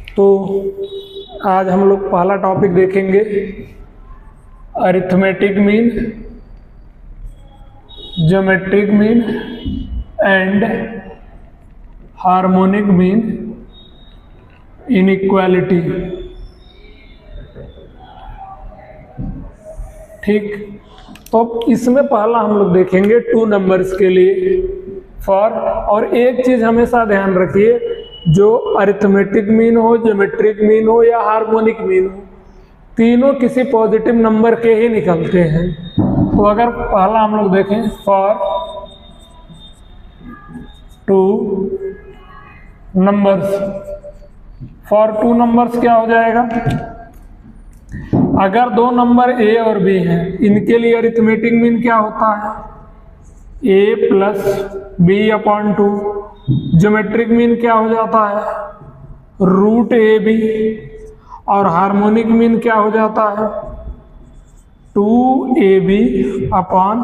तो आज हम लोग पहला टॉपिक देखेंगे arithmetic mean, geometric mean and harmonic mean inequality. ठीक, तो इसमें पहला हम लोग देखेंगे टू नंबर्स के लिए फॉर। और एक चीज हमेशा ध्यान रखिए, जो अरिथमेटिक मीन हो, ज्योमेट्रिक मीन हो या हार्मोनिक मीन हो, तीनों किसी पॉजिटिव नंबर के ही निकलते हैं। तो अगर पहला हम लोग देखें for two numbers, for two numbers क्या हो जाएगा? अगर दो नंबर ए और बी हैं, इनके लिए अरिथमेटिक मीन क्या होता है? A plus B upon two. Geometric mean क्या हो जाता है? Root A B. और हार्मोनिक मीन क्या हो जाता है? Two A B upon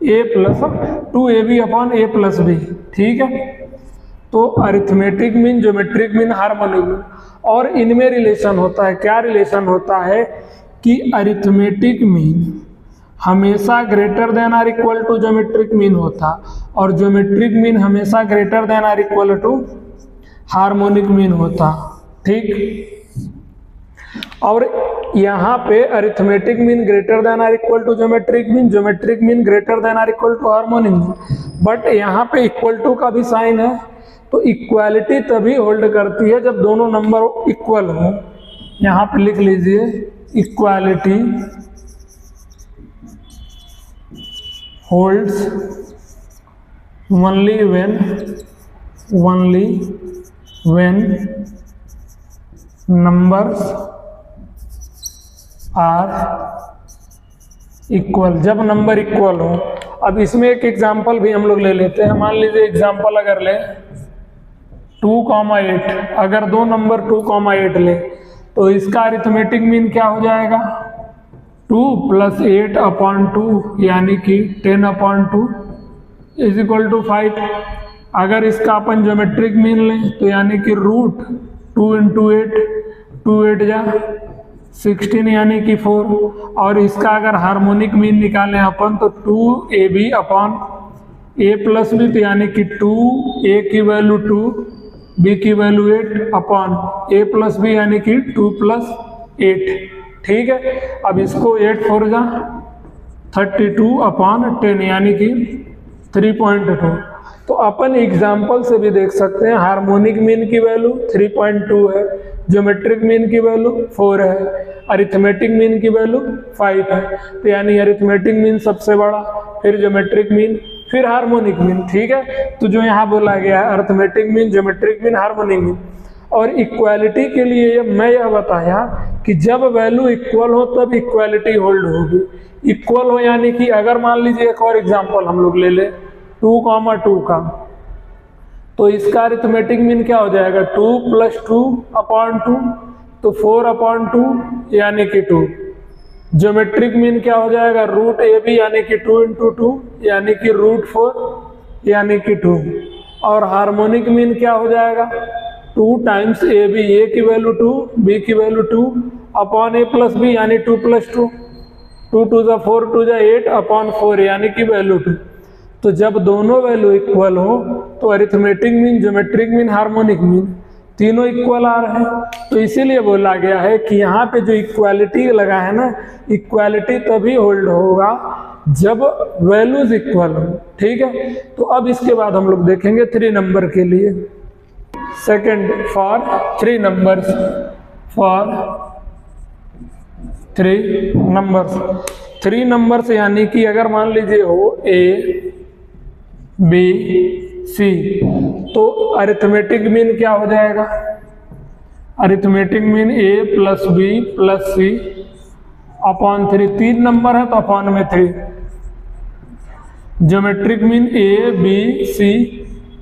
A plus two A B upon A plus B. ठीक है, तो arithmetic mean, geometric mean, harmonic mean, और इनमें रिलेशन होता है। क्या रिलेशन होता है कि अरिथमेटिक मीन हमेशा greater than or equal to geometric mean होता, और ज्योमेट्रिक मीन हमेशा greater than or equal to harmonic mean होता। ठीक, और यहाँ पे arithmetic mean greater than or equal to geometric mean, geometric mean greater than or equal to harmonic mean, but यहाँ पे इक्वल टू का भी साइन है। तो इक्वालिटी तभी होल्ड करती है जब दोनों नंबर इक्वल हो। यहाँ पे लिख लीजिए, equality holds only when numbers are equal, जब नंबर इक्वल हो। अब इसमें एक एग्जांपल भी हम लोग ले लेते हैं। मान लीजिए एग्जांपल अगर ले 2,8, अगर दो नंबर 2,8 ले, तो इसका अरिथमेटिक मीन क्या हो जाएगा? 2 प्लस 8 अपॉन 2 यानी कि 10 अपॉन 2 इज इक्वल टू 5। अगर इसका अपन ज्योमेट्रिक मीन लें तो यानी कि रूट 2 इंटू 8, 2 8 जा 16 यानी कि 4। और इसका अगर हार्मोनिक मीन निकालें अपन तो 2ab upon a plus B, तो यानी कि 2a की वैल्यू 2, b की value 8 upon a plus B यानी कि 2 प्लस 8। ठीक है, अब इसको 8 4 जा 32 अपॉन 10 यानी कि 3.2। तो अपन एग्जाम्पल से भी देख सकते हैं, हार्मोनिक मीन की वैल्यू 3.2 है, ज्योमेट्रिक मीन की वैल्यू 4 है, अरिथमेटिक मीन की वैल्यू 5 है। तो यानी अरिथमेटिक मीन सबसे बड़ा, फिर ज्योमेट्रिक मीन, फिर हार्मोनिक मीन। ठीक है, तो जो यहाँ बोला गया है arithmetic mean, geometric mean, harmonic mean. और इक्वालिटी के लिए मैं यह बताया कि जब वैल्यू इक्वल हो तब इक्वालिटी होल्ड होगी। इक्वल हो यानी कि अगर मान लीजिए एक और एग्जांपल हम लोग ले ले 2,2 का, तो इसका अरिथमेटिक मीन क्या हो जाएगा? 2 प्लस 2 अपॉन 2, तो 4 अपॉन 2 यानी कि 2। ज्योमेट्रिक मीन क्या हो जाएगा? रूट ए बी यानी कि 2 इंटू 2 यानी कि रूट 4 यानी कि 2। और हार्मोनिक मीन क्या हो जाएगा? 2 टाइम्स ए बी, ए की वैल्यू 2, बी की value 2 upon A plus B यानी 2 प्लस 2, 2 2 जा 4, 2 जा 8 अपॉन 4 यानी कि वैल्यू 2। तो जब दोनों वैल्यू इक्वल हो तो arithmetic mean, geometric mean, harmonic mean तीनों इक्वल आ रहे हैं। तो इसीलिए बोला गया है कि यहाँ पे जो इक्वालिटी लगा है ना, इक्वालिटी तभी होल्ड होगा जब वैल्यूज इक्वल हो। ठीक है, तो अब इसके बाद हम लोग देखेंगे 3 नंबर के लिए। Second, for 3 numbers, for 3 numbers. 3 numbers यानी कि अगर मान लीजिए हो ए बी सी, तो अरिथमेटिक मीन क्या हो जाएगा? Arithmetic mean A plus B plus C upon 3। 3 number है तो अपॉन में 3। Geometric mean A B C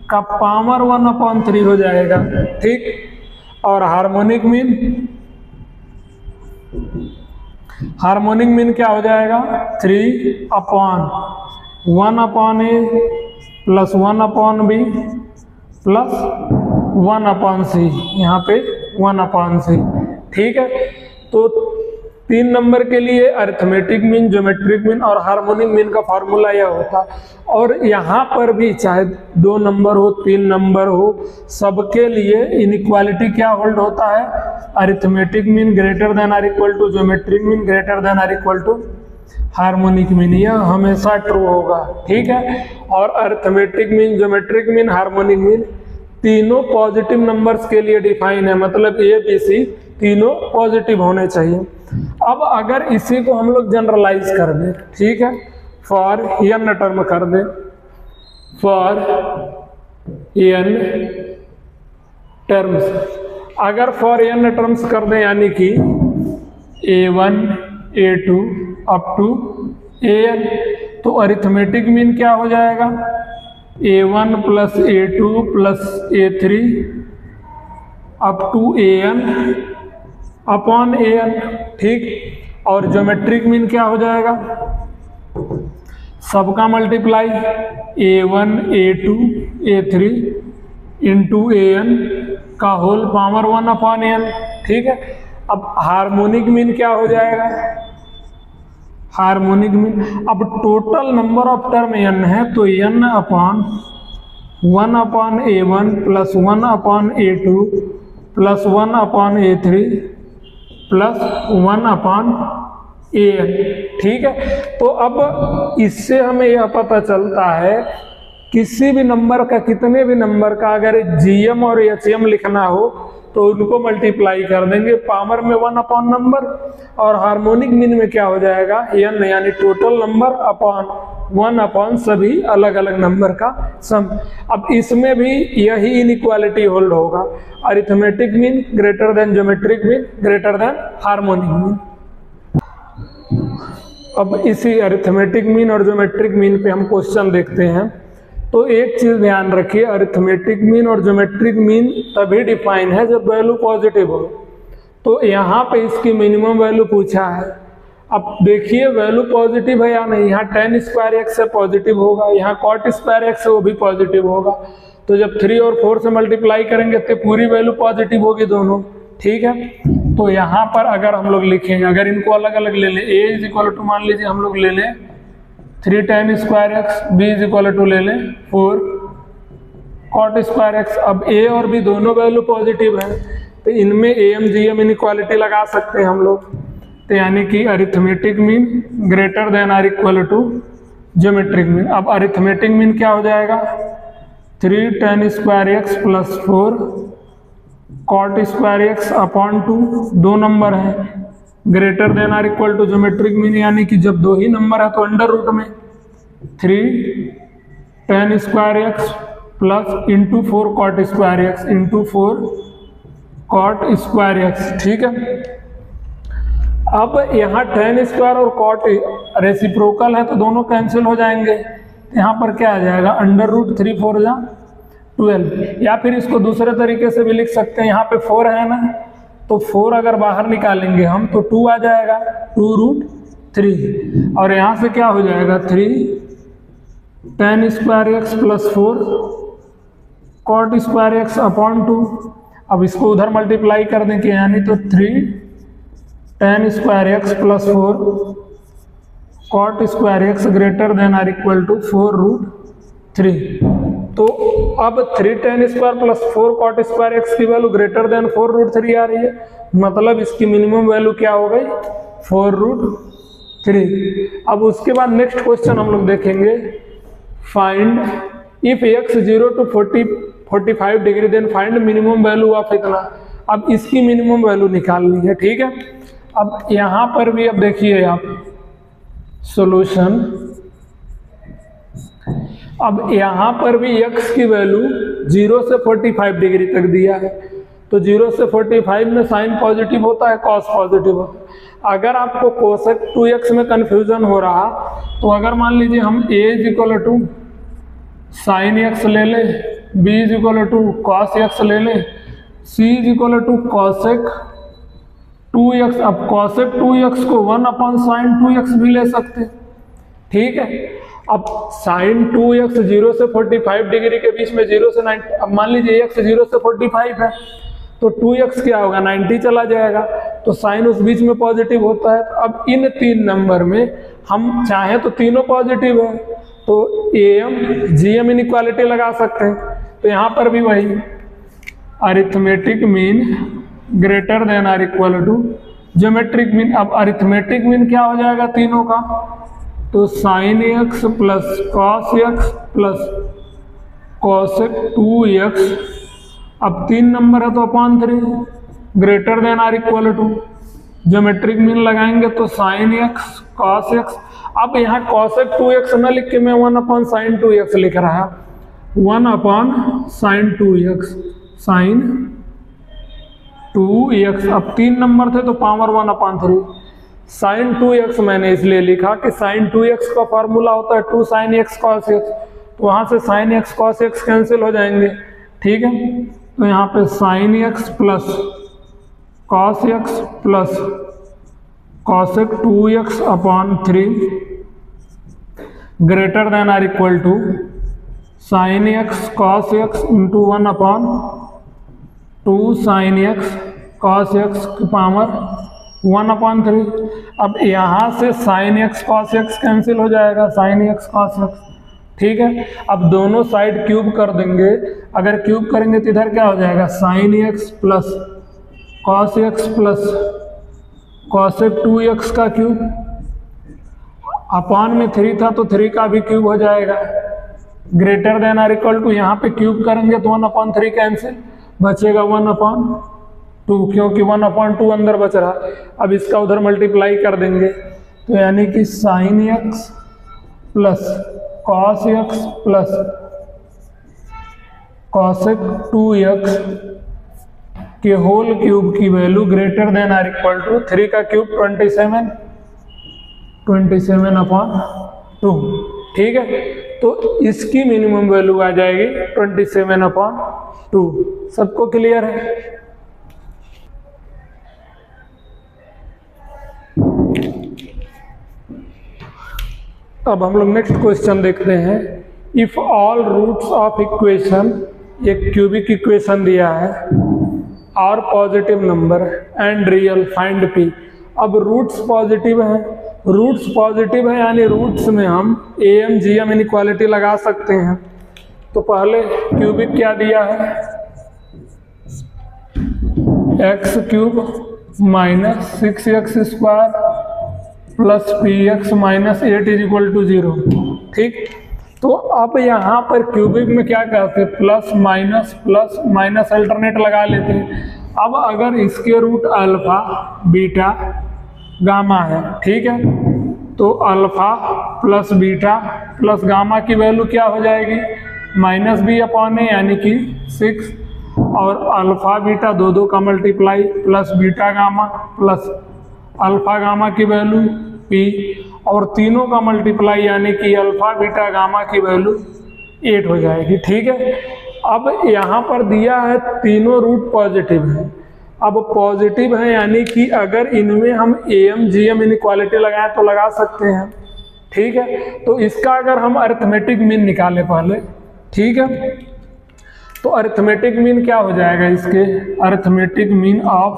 का पावर 1 अपॉन 3 हो जाएगा। ठीक, और हार्मोनिक मीन, हार्मोनिक मीन क्या हो जाएगा? 3 upon 1 upon A plus 1 upon B plus 1 upon C, यहाँ पे 1/c। ठीक है, तो 3 नंबर के लिए अरिथमेटिक मीन, ज्योमेट्रिक मीन और हार्मोनिक मीन का फार्मूला यह होता। और यहाँ पर भी चाहे 2 नंबर हो 3 नंबर हो, सबके लिए इनइक्वालिटी क्या होल्ड होता है, arithmetic mean greater than or equal to geometric mean greater than or equal to harmonic mean, यह हमेशा ट्रू होगा। ठीक है, और arithmetic mean, geometric mean, harmonic mean तीनों पॉजिटिव नंबर्स के लिए डिफाइन है, मतलब ए बी सी तीनों पॉजिटिव होने चाहिए। अब अगर इसी को हम लोग जनरलाइज कर दें, ठीक है, फॉर एन टर्म कर दें, फॉर एन टर्म्स, अगर फॉर एन टर्म्स कर दें यानी कि A1 A2 up to AN, तो अरिथमेटिक मीन क्या हो जाएगा, A1 plus A2 plus A3 up to AN upon AN। ठीक, और ज्योमेट्रिक मीन क्या हो जाएगा, सबका multiply A1 A2 A3 into AN का होल पावर 1/n। ठीक है, अब हार्मोनिक मीन क्या हो जाएगा, हार्मोनिक मीन, अब total number of term n है तो n upon 1/A1 plus 1/A2 plus 1/A3 plus 1/AN। ठीक है, तो अब इससे हमें यह पता चलता है किसी भी नंबर का, कितने भी नंबर का अगर GM और HM लिखना हो तो उनको मल्टीप्लाई कर देंगे पावर में 1 नंबर, और हार्मोनिक मीन में क्या हो जाएगा n, यानी टोटल नंबर अपॉन 1 सभी अलग अलग नंबर का सम। अब इसमें भी यही इनइक्वालिटी होल्ड होगा, arithmetic mean greater then geometric mean greater then harmonic mean. अब इसी अरिथमेटिक मीन और ज्योमेट्रिक मीन पे हम क्वेश्चन देखते हैं। तो एक चीज ध्यान रखिए, अरिथमेटिक मीन और ज्योमेट्रिक मीन तभी डिफाइन है जब वैल्यू पॉजिटिव हो। तो यहाँ पे इसकी मिनिमम वैल्यू पूछा है। अब देखिए वैल्यू पॉजिटिव है या नहीं, यहाँ tan स्क्वायर एक्स से पॉजिटिव होगा, यहाँ cot स्क्वायर एक्स से वो भी पॉजिटिव होगा। तो जब 3 और 4 से मल्टीप्लाई करेंगे तो पूरी वैल्यू पॉजिटिव होगी दोनों। ठीक है, तो यहाँ पर अगर हम लोग लिखेंगे, अगर इनको अलग अलग ले लें, a इज इक्वल टू मान लीजिए हम लोग ले लें 3 tan square X, b is equal to ले लें 4 cot स्क्वायर एक्स। अब a और b दोनों वैल्यू पॉजिटिव है तो इनमें AM GM इनइक्वालिटी लगा सकते हैं हम लोग। तो यानी कि arithmetic mean greater than or equal to geometric mean. अब अरिथमेटिक मीन क्या हो जाएगा, 3 tan square X plus 4 cot square X upon 2, 2 number है, greater than or equal to geometric mean, यानी कि जब 2 ही नंबर है तो अंडर रूट में 3 tan square X plus into 4 cot square x into 4 cot square x. ठीक है, अब यहाँ tan स्क्वायर और cot रेसिप्रोकल है तो दोनों कैंसिल हो जाएंगे। यहाँ पर क्या आ जाएगा, अंडर रूट 3 4 जा 12, या फिर इसको दूसरे तरीके से भी लिख सकते हैं, यहाँ पे 4 है ना, तो 4 अगर बाहर निकालेंगे हम तो 2 आ जाएगा, 2√3, और यहाँ से क्या हो जाएगा 3 tan square X plus 4 cot square X upon 2। अब इसको उधर मल्टीप्लाई कर देंगे, यानी तो 3 tan square X plus 4 cot square X greater than or equal to 4√3। तो अब 3 tan square plus 4 cot square X की वैल्यू ग्रेटर देन 4√3 आ रही है, मतलब इसकी मिनिमम वैल्यू क्या हो गई 4√3। अब उसके बाद नेक्स्ट क्वेश्चन हम लोग देखेंगे, find if x 0 to 45 degree then find minimum value of इतना। अब इसकी मिनिमम वैल्यू निकालनी है। ठीक है, अब यहाँ पर भी अब देखिए आप सॉल्यूशन, अब यहाँ पर भी x की वैल्यू 0 से 45 डिग्री तक दिया है, तो 0 से 45 में साइन पॉजिटिव होता है, कॉस पॉजिटिव होता है। अगर आपको कोसेक 2x में कंफ्यूजन हो रहा तो अगर मान लीजिए हम a is equal to sine X ले ले, b is equal to cos X ले ले, c is equal to cosec 2x। अब कॉसेक 2x को 1/sin 2x भी ले सकते। ठीक है, अब साइन 2x 0 से 45 डिग्री के बीच में 0 से 90, अब मान लीजिए x 0 से 45 है तो 2x क्या होगा 90 चला जाएगा, तो साइन उस बीच में पॉजिटिव होता है। अब इन 3 नंबर में हम चाहे तो तीनों पॉजिटिव है, तो AM GM इनइक्वालिटी लगा सकते हैं। तो यहाँ पर भी वही arithmetic mean greater than or equal to geometric mean. अब अरिथमेटिक मीन क्या हो जाएगा तीनों का, तो sine x plus cos x plus cosec 2x, अब 3 नंबर है तो upon 3 greater than or equal to geometric mean लगाएंगे तो साइन x कॉस x। अब यहाँ कॉसेक 2x न लिख के मैं 1 अपॉन साइन 2x लिख रहा है, 1 upon sine 2x, sign 2x। अब 3 नंबर थे तो पावर 1 अपॉन 3, साइन 2x मैंने इसलिए लिखा कि साइन 2x का फॉर्मूला होता है 2 साइन x कॉस x, तो वहाँ से sine x cos x cancel हो जाएंगे, ठीक है। तो यहाँ पे sine x plus cos x plus cosec 2x upon 3 greater than or equal to sine x cos x into 1 upon 2 sine x cos x की पावर 1 अपॉन 3। अब यहाँ से sine x cos x cancel हो जाएगा, sine x cos x, ठीक है। अब दोनों साइड क्यूब कर देंगे, अगर क्यूब करेंगे तो इधर क्या हो जाएगा sine x plus cos x plus cosec 2x का क्यूब, अपॉन में 3 था तो 3 का भी क्यूब हो जाएगा, greater than or equal to, यहाँ पे क्यूब करेंगे तो 1 अपॉन 3 कैंसिल, बचेगा 1 अपॉन 2, क्योंकि 1 अपॉन 2 अंदर बच रहा। अब इसका उधर मल्टीप्लाई कर देंगे, तो यानी कि sine x plus cos x plus cosec 2x के होल क्यूब की value greater than or equal to 3 का क्यूब 27 अपॉन 2, ठीक है। तो इसकी मिनिमम वैल्यू आ जाएगी 27 अपॉन 2। सबको क्लियर है? अब हम लोग नेक्स्ट क्वेश्चन देखते हैं। If all roots of equation, एक क्यूबिक इक्वेशन दिया है और positive number and real, find P. अब रूट्स पॉजिटिव हैं, रूट्स पॉजिटिव है यानी रूट्स में हम AM GM इनइक्वालिटी लगा सकते हैं। तो पहले क्यूबिक क्या दिया है, x cube minus 6x square plus px minus 8 is equal to 0, ठीक। तो अब यहाँ पर क्यूबिक में क्या करते हैं, प्लस माइनस अल्टरनेट लगा लेते हैं। अब अगर इसके रूट अल्फा बीटा गामा है, ठीक है, तो alpha plus beta plus gamma की वैल्यू क्या हो जाएगी -b अपॉन ए, यानी कि 6, और अल्फा बीटा दो का multiply plus beta gamma plus alpha gamma की वैल्यू p, और तीनों का मल्टीप्लाई यानी कि अल्फा बीटा गामा की वैल्यू 8 हो जाएगी, ठीक है। अब यहाँ पर दिया है तीनों रूट पॉजिटिव है। अब पॉजिटिव है यानी कि अगर इनमें हम AM GM इनइक्वालिटी लगाएं तो लगा सकते हैं, ठीक है। तो इसका अगर हम अरिथमेटिक मीन निकालें पहले, ठीक है, तो अरिथमेटिक मीन क्या हो जाएगा इसके, अरिथमेटिक मीन ऑफ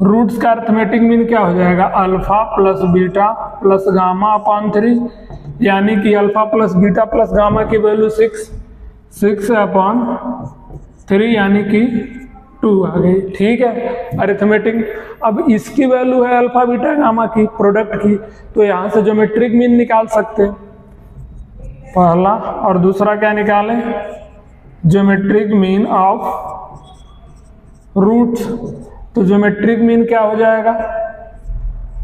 रूट्स का अरिथमेटिक मीन क्या हो जाएगा, alpha plus beta plus gamma upon 3, यानी कि alpha plus beta plus gamma की वैल्यू 6 अपॉन 3 यानी कि 2 आ गई, ठीक है, अरिथमेटिक। अब इसकी वैल्यू है अल्फा बीटा गामा की प्रोडक्ट की, तो यहाँ से ज्योमेट्रिक मीन निकाल सकते हैं पहला, और दूसरा क्या निकालें, ज्योमेट्रिक मीन ऑफ रूट्स। तो ज्योमेट्रिक मीन क्या हो जाएगा,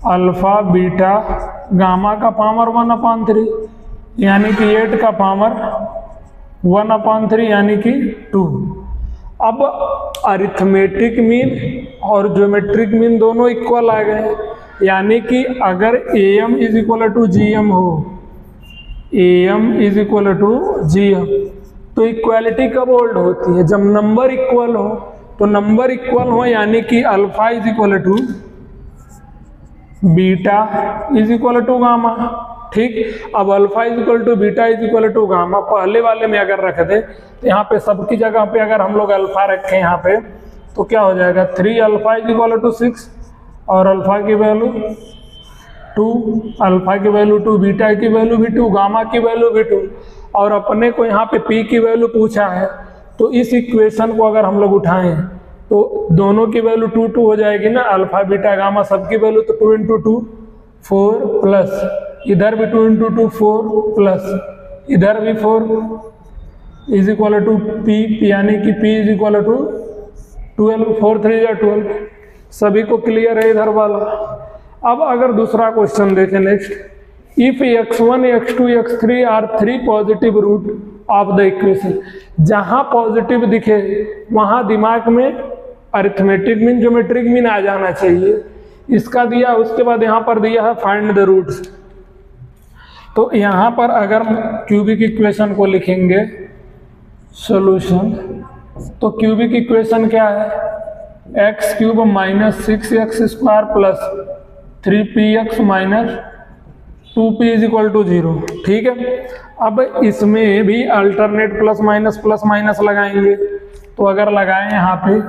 अल्फा बीटा गामा का पावर 1 अपॉन 3 यानी कि 8 का पावर 1 अपॉन 3 यानी कि 2। अब अरिथमेटिक मीन और ज्योमेट्रिक मीन दोनों इक्वल आ गए, यानी कि अगर AM is equal to GM हो, AM is equal to GM, तो इक्वालिटी कब होल्ड होती है, जब नंबर इक्वल हो। तो नंबर इक्वल हो यानी कि alpha is equal to beta is equal to gamma, ठीक। अब alpha is equal to beta is equal to gamma पहले वाले में अगर रख दे तो यहाँ पे सबकी जगह पे अगर हम लोग अल्फा रखें यहाँ पे तो क्या हो जाएगा 3 अल्फा इज इक्वल टू 6 और अल्फा की वैल्यू 2, अल्फा की वैल्यू 2, बीटा की वैल्यू भी 2, गामा की वैल्यू भी 2 और अपने को यहाँ पे पी की वैल्यू पूछा है। तो इस इक्वेशन को अगर हम लोग उठाएं तो दोनों की वैल्यू 2 2 हो जाएगी ना, अल्फा बीटा गामा सबकी वैल्यू तो 2 इंटू 2 4 प्लस इधर भी 2 इंटू 2 4 प्लस इधर भी 4 इज इक्वल टू पी, यानी कि पी इज इक्वल टू 12, 4 3 या 12। सभी को क्लियर है इधर वाला। अब अगर दूसरा क्वेश्चन देखें next, if x1 x2 x3 are 3 positive root of the equation, जहां पॉजिटिव दिखे वहां दिमाग में अरिथमेटिक मीन ज्योमेट्रिक मीन आ जाना चाहिए। इसका दिया, उसके बाद यहाँ पर दिया है फाइंड द रूट्स। तो यहाँ पर अगर क्यूबिक इक्वेशन को लिखेंगे सॉल्यूशन, तो क्यूबिक इक्वेशन क्या है, X cube minus 6x square plus 3px minus 2p is equal to 0। ठीक है। अब इसमें भी अल्टरनेट प्लस माइनस लगाएंगे। तो अगर लगाएं यहाँ पे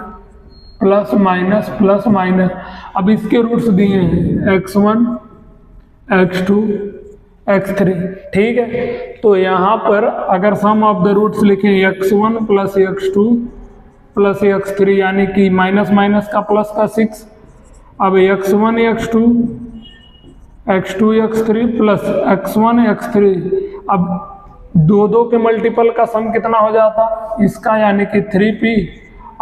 प्लस माइनस, अब इसके रूट्स दिए हैं x1 x2 x3। ठीक है। तो यहाँ पर अगर सम ऑफ द रूट्स लिखें x1 plus x2 plus x3 यानी कि माइनस का प्लस का 6। अब x1 x2 x2 x3 plus x1 x3, अब दो के मल्टीपल का सम कितना हो जाता इसका, यानी कि 3p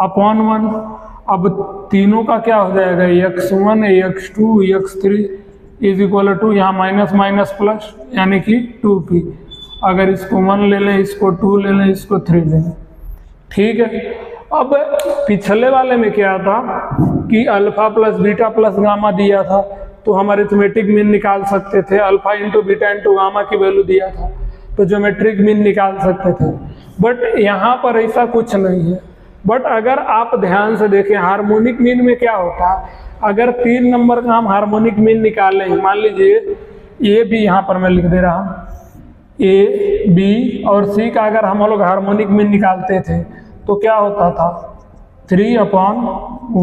अपॉन 1। अब तीनों का क्या हो जाएगा x1 x2 x3 is equal to यहाँ माइनस प्लस यानी कि 2p। अगर इसको 1 ले लें, इसको 2 ले लें, इसको 3 ले लें। ठीक है। अब पिछले वाले में क्या था कि alpha plus beta plus gamma दिया था तो हम अरिथमेटिक मीन निकाल सकते थे, alpha into beta into gamma की वैल्यू दिया था तो ज्योमेट्रिक मीन निकाल सकते थे। बट यहाँ पर ऐसा कुछ नहीं है। बट अगर आप ध्यान से देखें हार्मोनिक मीन में क्या होता है, अगर 3 नंबर का हम हार्मोनिक मीन निकालें, मान लीजिए ए बी, यहाँ पर मैं लिख दे रहा हूँ ए बी और सी का अगर हम लोग हार्मोनिक मीन निकालते थे तो क्या होता था 3 upon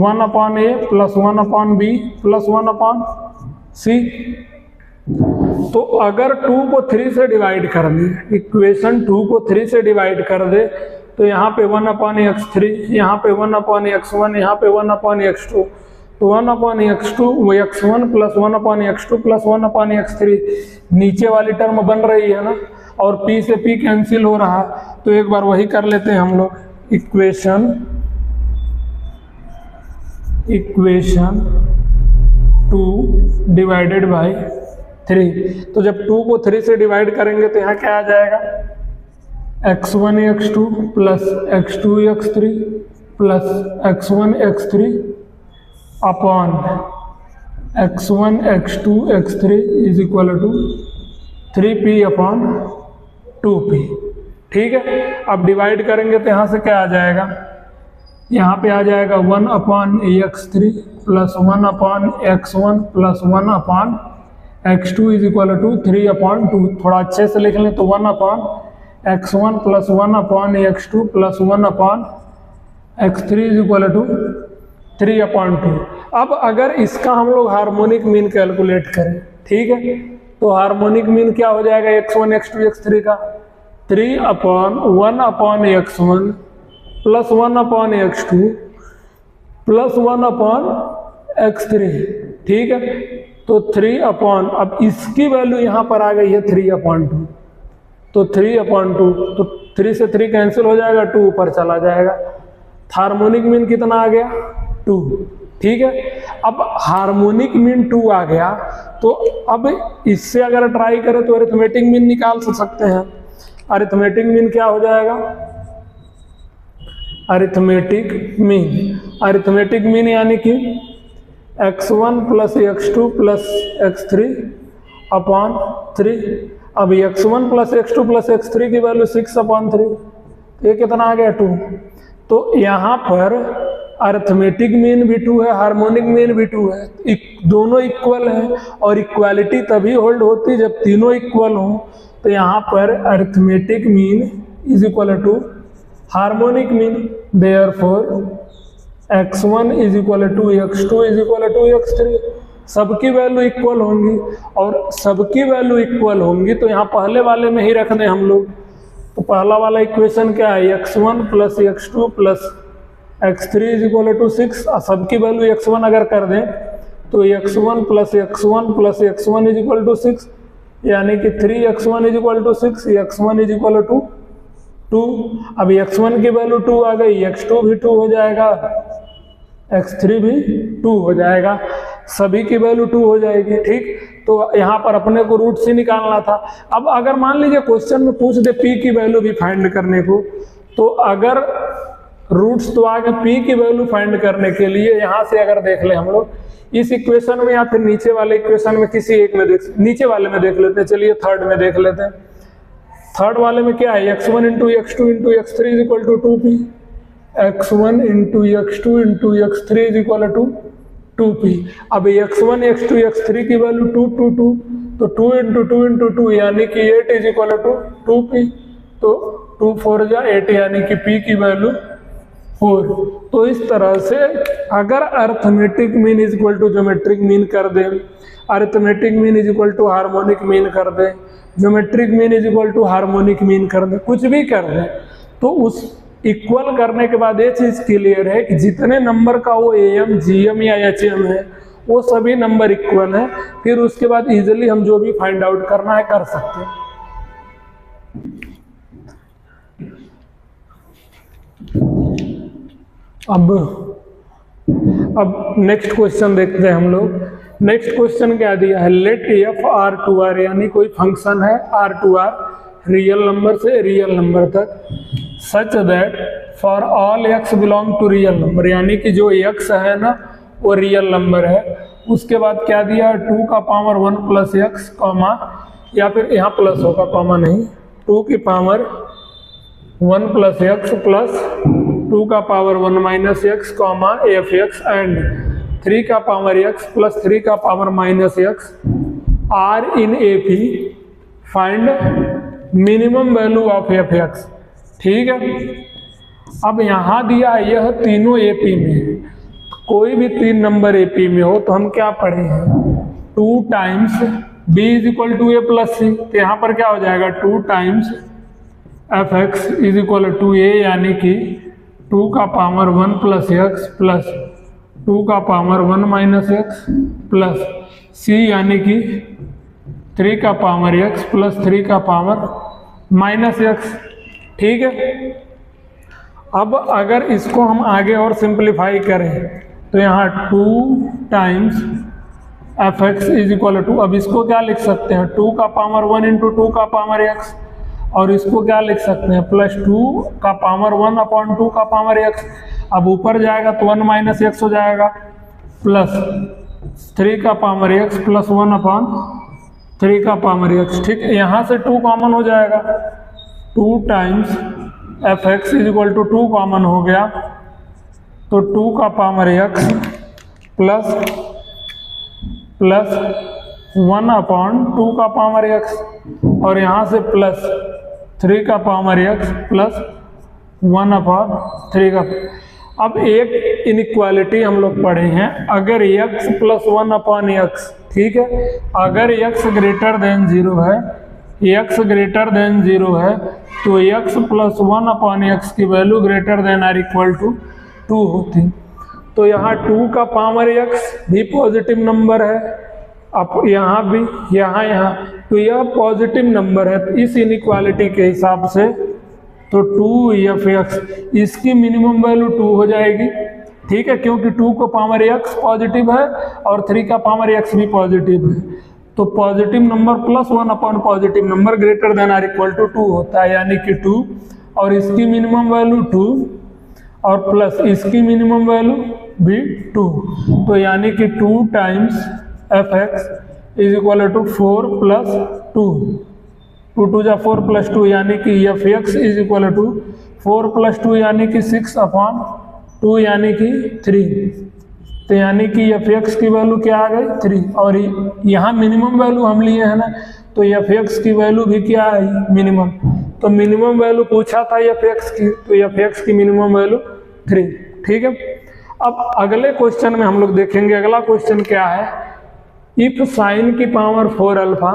1 upon A plus 1 upon B plus 1 upon C. तो अगर 2 को 3 से डिवाइड कर दे, इक्वेशन 2 को 3 से डिवाइड कर दे तो यहाँ पे 1 अपॉन x3, यहाँ पे 1 अपॉन x1, यहाँ पे 1 अपॉन x2। तो 1 अपॉन x2 वो x1 plus 1 upon x2 plus 1 upon x3 नीचे वाली टर्म बन रही है ना, और p से p कैंसिल हो रहा। तो एक बार वही कर लेते हैं हम लोग, इक्वेशन 2 डिवाइडेड बाय 3। तो जब 2 को 3 से डिवाइड करेंगे तो यहाँ क्या आ जाएगा x1 x2 plus x2 x3 plus x1 x3 upon x1 x2 x3 is equal to 3p upon 2p। ठीक है। अब डिवाइड करेंगे तो यहाँ से क्या आ जाएगा, यहाँ पे आ जाएगा 1 upon x3 plus 1 upon x1 plus 1 upon x2 is equal to 3 upon 2। थोड़ा अच्छे से लिख लें तो 1 upon x1 plus 1 upon x2 plus 1 upon x3 is equal to 3 upon 2। अब अगर इसका हम लोग हार्मोनिक मीन कैलकुलेट करें, ठीक है, तो हार्मोनिक मीन क्या हो जाएगा x1 x2 x3 का 3 upon 1 upon x1 plus 1 upon x2 plus 1 upon x3। ठीक है। तो 3 अपॉन, अब इसकी वैल्यू यहाँ पर आ गई है 3 अपॉन 2, तो 3 अपॉन 2, तो 3 से 3 कैंसिल हो जाएगा, 2 ऊपर चला जाएगा। हार्मोनिक मीन कितना आ गया 2। ठीक है। अब हार्मोनिक मीन 2 आ गया तो अब इससे अगर ट्राई करें तो अरिथमेटिक मीन निकाल सकते हैं। अरिथमेटिक मीन क्या हो जाएगा, अरिथमेटिक मीन यानी कि x1 plus x2 plus x3 upon 3। अब x1 plus x2 plus x3 की वैल्यू 6 अपॉन 3, ये कितना आ गया 2। तो यहाँ पर अर्थमेटिक मीन भी 2 है, हार्मोनिक मीन भी 2 है, दोनों इक्वल हैं और इक्वालिटी तभी होल्ड होती जब तीनों इक्वल हों। तो यहाँ पर arithmetic mean is equal to harmonic mean, therefore x1 is equal to x2 is equal to x3। सबकी वैल्यू इक्वल होंगी और सबकी वैल्यू इक्वल होंगी तो यहाँ पहले वाले में ही रख दें हम लोग। तो पहला वाला इक्वेशन क्या है, x1 plus x2 plus x3 is equal to 6। सबकी वैल्यू x1 अगर कर दें तो x1 plus x1 is equal to 6, यानी कि 3x1 is equal to 6, x1 is equal to 2। अब x1 की वैल्यू 2 आ गई, x2 भी 2 हो जाएगा, x3 भी 2 हो जाएगा, सभी की वैल्यू 2 हो जाएगी। ठीक, तो यहाँ पर अपने को रूट्स ही निकालना था। अब अगर मान लीजिए क्वेश्चन में पूछ दे p की वैल्यू भी फाइंड करने को, तो अगर रूट्स तो आगे p की वैल्यू फाइंड करने के लिए यहाँ से अगर देख ले हम लोग इस इक्वेशन में या फिर नीचे वाले इक्वेशन में किसी एक में नीचे वाले में देख लेते हैं। चलिए थर्ड में देख लेते हैं। थर्ड वाले में क्या है, x1 into x2 into x3 is equal to 2p, x1 into x2 into x3 is equal to 2p। अब x1 x2 x3 की वैल्यू 2 2 2, तो 2 इंटू 2 इंटू 2 यानी कि 8 इज इक्वल टू 2p। तो 2 4 जा 8 यानी कि p की वैल्यू 4। तो इस तरह से अगर arithmetic mean is equal to geometric mean कर दें, arithmetic mean is equal to harmonic mean कर दें, geometric mean is equal to harmonic mean कर दें, कुछ भी कर दें, तो उस इक्वल करने के बाद ये चीज़ क्लियर है कि जितने नंबर का वो AM, GM या HM है वो सभी नंबर इक्वल है। फिर उसके बाद इजीली हम जो भी फाइंड आउट करना है कर सकते हैं। अब नेक्स्ट क्वेश्चन देखते हैं हम लोग। नेक्स्ट क्वेश्चन क्या दिया है, लेट f R2R, यानी कोई फंक्शन है R2R रियल नंबर से रियल नंबर तक, such that for all x belong to real number, यानी कि जो x है ना वो रियल नंबर है। उसके बाद क्या दिया है, 2 का पावर 1 प्लस x कॉमा, या फिर यहाँ प्लस होगा कॉमा नहीं, 2 की पावर 1 प्लस x प्लस 2 का power 1 minus x comma f(x) and 3 का पावर x प्लस 3 का power minus x are in AP, find minimum value of f(x). ठीक है, अब यहाँ दिया है यह तीनों AP में, कोई भी 3 नंबर AP में हो तो हम क्या पढ़े हैं, 2 times b is equal to a plus c। तो यहाँ पर क्या हो जाएगा, 2 times f(x) is equal to a, यानी कि 2 का पावर 1 प्लस x प्लस 2 का power 1 minus x plus c, यानी कि 3 का पावर x प्लस 3 का पावर माइनस x। ठीक है, अब अगर इसको हम आगे और सिंप्लीफाई करें तो यहाँ 2 times f(x) is equal to, अब इसको क्या लिख सकते हैं, 2 का पावर 1 इंटू 2 का पावर x, और इसको क्या लिख सकते हैं, प्लस 2 का पावर 1 अपॉन 2 का पावर x। अब ऊपर जाएगा तो 1 माइनस x हो जाएगा, प्लस 3 का पावर x प्लस 1 अपॉन 3 का पावर x। ठीक है, यहाँ से 2 कॉमन हो जाएगा, 2 times f(x) is equal to 2 common हो गया, तो 2 का पावर x प्लस 1 अपॉन 2 का पावर x, और यहाँ से प्लस 3 का पावर x प्लस 1 अपॉन 3 का। अब एक इनइक्वालिटी हम लोग पढ़े हैं, अगर x प्लस 1 अपॉन x, ठीक है, अगर x ग्रेटर देन 0 है, x ग्रेटर देन 0 है तो x प्लस 1 अपॉन x की value greater than or equal to 2 होती। तो यहाँ 2 का पावर x भी पॉजिटिव नंबर है, अब यहाँ भी यहाँ तो यह पॉजिटिव नंबर है। तो इस इनइक्वालिटी के हिसाब से तो 2f(x) इसकी मिनिमम वैल्यू 2 हो जाएगी। ठीक है, क्योंकि 2 को पावर x पॉजिटिव है और 3 का पावर x भी पॉजिटिव है, तो positive number plus 1 upon positive number greater than or equal to 2 होता है, यानी कि 2, और इसकी मिनिमम वैल्यू 2 और प्लस इसकी मिनिमम वैल्यू भी 2, तो यानी कि 2 times f(x) is equal to 4 plus 2, 2 2 जा 4 प्लस 2, यानी कि f(x) is equal to 4 plus 2 यानी कि 6 अपॉन 2 यानी कि 3, तो यानी कि एफ एक्स की वैल्यू क्या आ गई 3, और यहाँ मिनिमम वैल्यू हम लिए हैं ना, तो एफ एक्स की वैल्यू भी क्या आई मिनिमम, तो मिनिमम वैल्यू पूछा था एफ एक्स की, तो एफ एक्स की मिनिमम वैल्यू 3। ठीक है, अब अगले क्वेश्चन में हम लोग देखेंगे, अगला क्वेश्चन क्या है, इफ साइन की पावर 4 अल्फा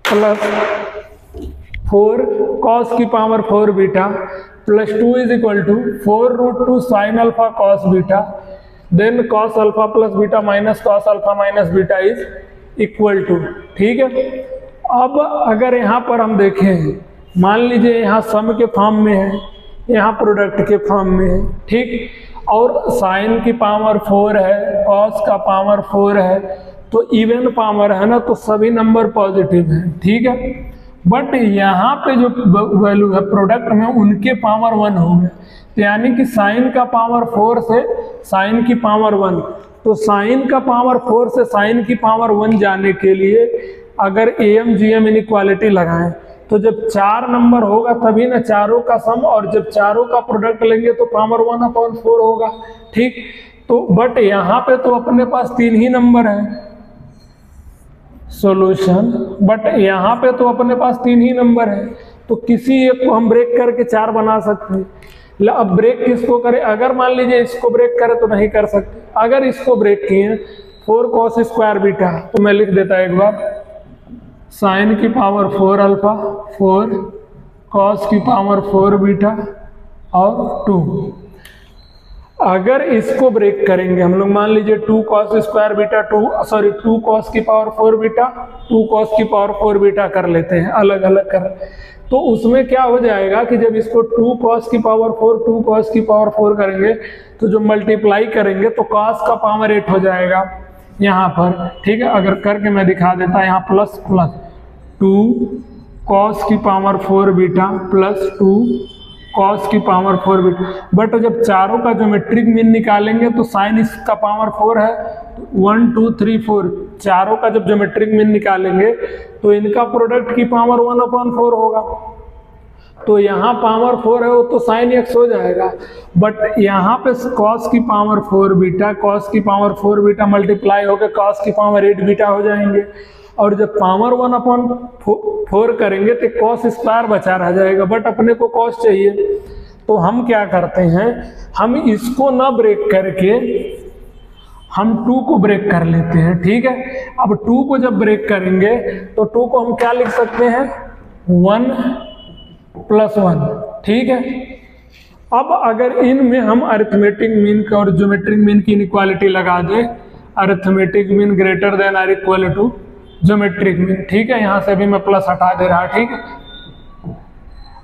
प्लस 4 कॉस की power 4 beta plus 2 is equal to 4√2 sine alpha cos beta, then cos alpha plus beta minus cos alpha minus beta is equal to. ठीक है, अब अगर यहाँ पर हम देखें, मान लीजिए यहाँ सम के फॉर्म में है, यहाँ प्रोडक्ट के फॉर्म में है, ठीक, और साइन की पावर 4 है, कॉस का पावर 4 है, तो इवन पावर है ना, तो सभी नंबर पॉजिटिव हैं। ठीक है, बट यहाँ पे जो वैल्यू है प्रोडक्ट में उनके पावर 1 हो गए, तो यानी कि साइन का पावर 4 से साइन की पावर 1, तो साइन का पावर 4 से साइन की पावर 1 जाने के लिए अगर एम जी एम इनइक्वालिटी लगाएं, तो जब 4 नंबर होगा तभी ना चारों का सम, और जब चारों का प्रोडक्ट लेंगे तो पावर 1/4 होगा। ठीक, तो बट यहाँ पे तो अपने पास 3 ही नंबर है सॉल्यूशन, बट यहाँ पे तो अपने पास 3 ही नंबर है, तो किसी एक को हम ब्रेक करके 4 बना सकते हैं। अब ब्रेक किसको करें, अगर मान लीजिए इसको ब्रेक करें तो नहीं कर सकते, अगर इसको ब्रेक किए 4 कॉस स्क्वायर बीटा, तो मैं लिख देता एक बार, साइन की पावर 4 अल्फा 4 कॉस की पावर 4 बीटा और 2। अगर इसको ब्रेक करेंगे हम लोग, मान लीजिए 2 कॉस स्क्वायर बीटा 2 कॉस की पावर 4 बीटा 2 कॉस की पावर 4 बीटा कर लेते हैं, अलग अलग कर, तो उसमें क्या हो जाएगा कि जब इसको 2 कॉस की पावर 4 2 कॉस की पावर 4 करेंगे, तो जो मल्टीप्लाई करेंगे तो कॉस का पावर 8 हो जाएगा यहाँ पर। ठीक है, अगर करके मैं दिखा देता, यहाँ प्लस प्लस 2 कॉस की पावर 4 बीटा प्लस 2 कॉस की पावर 4 बीटा, बट जब चारों का ज्योमेट्रिक मीन निकालेंगे तो साइन इसका पावर 4 है, 1 2 3 4, चारों का जब ज्योमेट्रिक मीन निकालेंगे तो इनका प्रोडक्ट की पावर 1/4 होगा, तो यहाँ पावर 4 है वो तो साइन एक्स हो जाएगा, बट यहाँ पे कॉस की पावर 4 बीटा कॉस की पावर 4 बीटा मल्टीप्लाई होकर कॉस की पावर 8 बीटा हो जाएंगे, और जब पावर 1/4 करेंगे तो कॉस स्क्वायर बचा रह जाएगा, बट अपने को कॉस चाहिए, तो हम क्या करते हैं, हम इसको ना ब्रेक करके हम 2 को ब्रेक कर लेते हैं। ठीक है, अब 2 को जब ब्रेक करेंगे तो 2 को हम क्या लिख सकते हैं 1 + 1। ठीक है, अब अगर इनमें हम अरिथमेटिक मीन का और ज्योमेट्रिक मीन की इनइक्वालिटी लगा दें, अरिथमेटिक मीन ग्रेटर देन और इक्वल टू ज्योमेट्रिक मीन। ठीक है, यहाँ से भी मैं प्लस हटा दे रहा। ठीक है,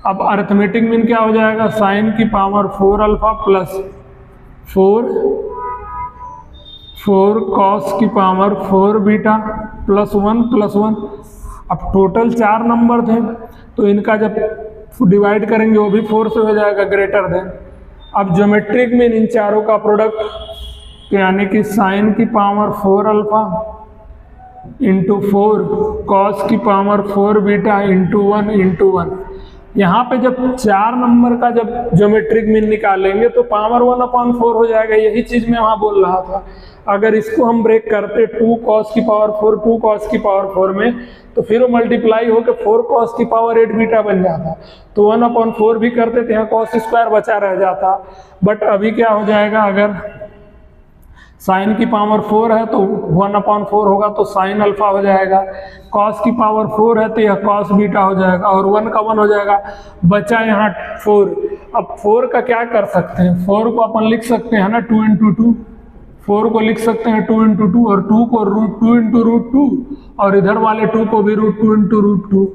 अब अरिथमेटिक मीन क्या हो जाएगा, साइन की पावर 4 अल्फा प्लस 4 कॉस की पावर 4 बीटा प्लस 1 अब टोटल 4 नंबर थे, तो इनका जब डिवाइड करेंगे वो भी 4 से हो जाएगा ग्रेटर देन। अब ज्योमेट्रिक मीन इन चारों का प्रोडक्ट, यानी कि साइन की पावर 4 अल्फा इंटू 4 कॉस की पावर 4 बीटा इंटू 1 यहाँ पे जब 4 नंबर का जब ज्योमेट्रिक मीन निकालेंगे तो पावर 1/4 हो जाएगा। यही चीज मैं वहां बोल रहा था, अगर इसको हम ब्रेक करते 2 कॉस की पावर 4 2 कॉस की पावर 4 में, तो फिर वो मल्टीप्लाई होकर 4 कॉस की पावर 8 बीटा बन जाता, तो 1/4 भी करते थे, यहाँ कॉस स्क्वायर बचा रह जाता। बट अभी क्या हो जाएगा, अगर साइन की पावर 4 है तो 1/4 होगा, तो साइन अल्फा हो जाएगा, कॉस की पावर 4 है तो यह कॉस बीटा हो जाएगा, और 1 का 1 हो जाएगा, बचा यहाँ 4। अब 4 का क्या कर सकते हैं, 4 को अपन लिख सकते हैं ना 2 × 2, 4 को लिख सकते हैं 2 × 2, और 2 को √2 × √2, और इधर वाले 2 को भी √2 × √2,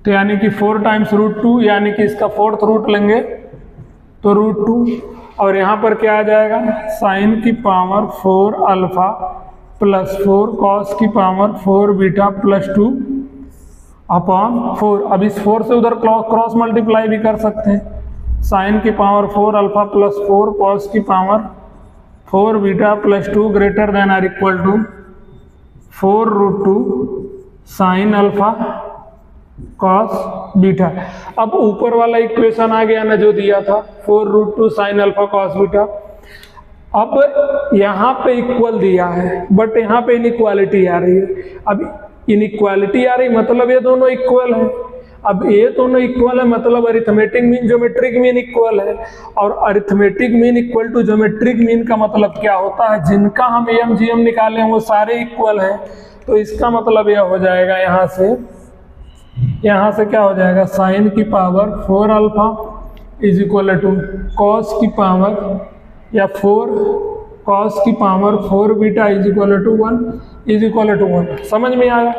तो यानी कि 4 टाइम्स √2, यानी कि इसका 4th रूट लेंगे तो √2, और यहाँ पर क्या आ जाएगा, साइन की पावर 4 अल्फा प्लस 4 कॉस की पावर 4 बीटा प्लस 2/4। अब इस 4 से उधर क्रॉस मल्टीप्लाई भी कर सकते हैं, साइन की पावर 4 अल्फा प्लस 4 कॉस की power 4 beta plus 2 greater than और equal to 4√2 sine alpha cos beta. अब ऊपर वाला इक्वेशन आ गया ना जो दिया था 4√2 साइन अल्फा कॉस बीटा, अब यहाँ पे इक्वल दिया है बट यहाँ पे इनइक्वालिटी आ रही है। अब इनइक्वालिटी आ रही मतलब ये दोनों इक्वल है। अब ये दोनों इक्वल है मतलब arithmetic mean geometric mean equal है, और arithmetic mean equal to geometric mean का मतलब क्या होता है, जिनका हम एम जी एम निकाले वो सारे इक्वल हैं। तो इसका मतलब यह हो जाएगा यहाँ से क्या हो जाएगा, साइन की power 4 alpha is equal to cos की पावर या 4 कॉस की power 4 beta is equal to 1 समझ में आया।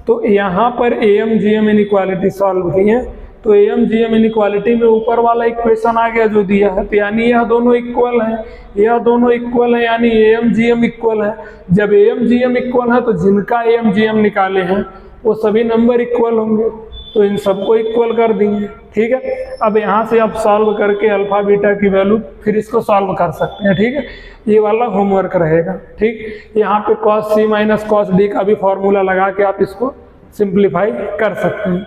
तो यहाँ पर M G M inequality solve की है, तो एम जी एम इनइक्वालिटी में ऊपर वाला इक्वेशन आ गया जो दिया है, तो यानी यह दोनों इक्वल हैं, यह दोनों इक्वल है, यानी एम जी एम इक्वल है। जब एम जी एम इक्वल है तो जिनका एम जी एम निकाले हैं वो सभी नंबर इक्वल होंगे, तो इन सबको इक्वल कर देंगे। ठीक है, अब यहाँ से आप सॉल्व करके अल्फा बीटा की वैल्यू फिर इसको सॉल्व कर सकते हैं। ठीक है, ये वाला होमवर्क रहेगा। ठीक, यहाँ पे cos c minus cos d का भी फॉर्मूला लगा के आप इसको सिंप्लीफाई कर सकते हैं।